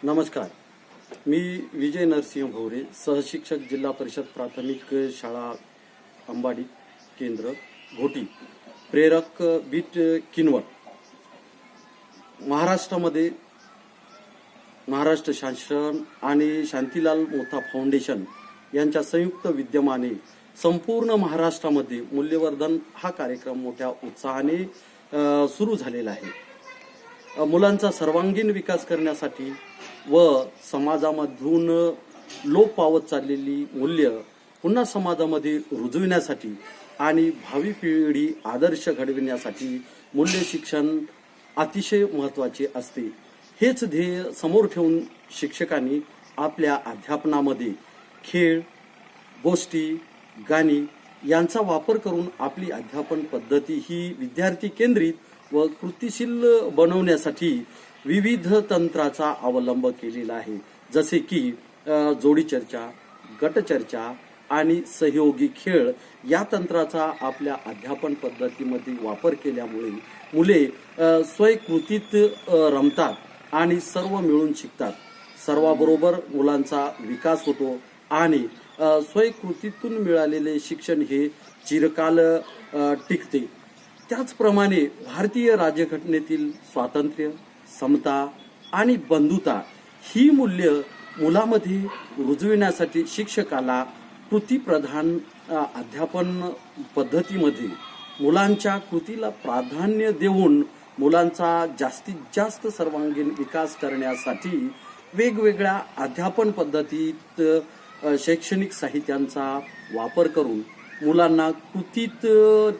नमस्कार. मी विजय नरसिंह भोरे, सहशिक्षक, जिल्हा परिषद प्राथमिक शाळा अंबाडी केंद्र घोटी, प्रेरक बीट किनवट. महाराष्ट्रामध्ये महाराष्ट्र शासन आणि शांतीलाल मोथा फाउंडेशन यांच्या संयुक्त विद्यमाने संपूर्ण महाराष्ट्रामध्ये मूल्यवर्धन हा कार्यक्रम मोठ्या उत्साहाने सुरू झालेला आहे. मुलांचा सर्वांगीण विकास करण्यासाठी व समाजामधून लोप पावत चाललेली मूल्य पुन्हा समाजामध्ये रुजविण्यासाठी आणि भावी पिढी आदर्श घडविण्यासाठी मूल्य शिक्षण अतिशय महत्त्वाचे असते. हेच ध्येय समोर ठेवून शिक्षकांनी आपल्या अध्यापनामध्ये खेळ, गोष्टी, गाणी यांचा वापर करून आपली अध्यापन पद्धती ही विद्यार्थी केंद्रित व कृतीशील बनवण्यासाठी विविध तंत्राचा अवलंब केलेला आहे. जसे की जोडी चर्चा, गटचर्चा आणि सहयोगी खेळ या तंत्राचा आपल्या अध्यापन पद्धतीमध्ये वापर केल्यामुळे मुले स्वयंकृतीत रमतात आणि सर्व मिळून शिकतात. सर्वाबरोबर मुलांचा विकास होतो आणि स्वयंकृतीतून मिळालेले शिक्षण हे चिरकाल टिकते. त्याचप्रमाणे भारतीय राज्यघटनेतील स्वातंत्र्य, समता आणि बंधुता ही मूल्य मुलामध्ये रुजविण्यासाठी शिक्षकाला कृतीप्रधान अध्यापन पद्धतीमध्ये मुलांच्या कृतीला प्राधान्य देऊन मुलांचा जास्तीत जास्त सर्वांगीण विकास करण्यासाठी वेगवेगळ्या अध्यापन पद्धतीत शैक्षणिक साहित्यांचा वापर करून मुलांना कृतीत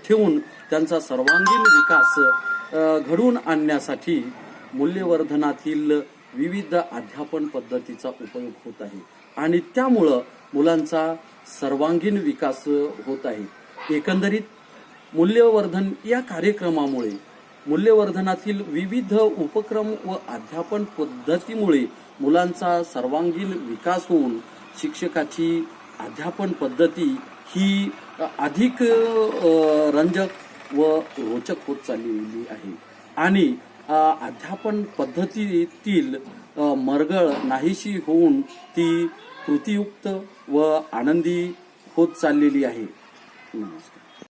ठेवून त्यांचा सर्वांगीण विकास घडवून आणण्यासाठी मूल्यवर्धनातील विविध अध्यापन पद्धतीचा उपयोग होत आहे आणि त्यामुळं मुलांचा सर्वांगीण विकास होत आहे. एकंदरीत मूल्यवर्धन या कार्यक्रमामुळे मूल्यवर्धनातील विविध उपक्रम व अध्यापन पद्धतीमुळे मुलांचा सर्वांगीण विकास होऊन शिक्षकाची अध्यापन पद्धती ही अधिक रंजक व रोचक होत चाललेली आहे आणि अध्यापन पद्धतीतील मरगळ नाहीशी होऊन ती कृतीयुक्त व आनंदी होत चाललेली आहे. नमस्कार.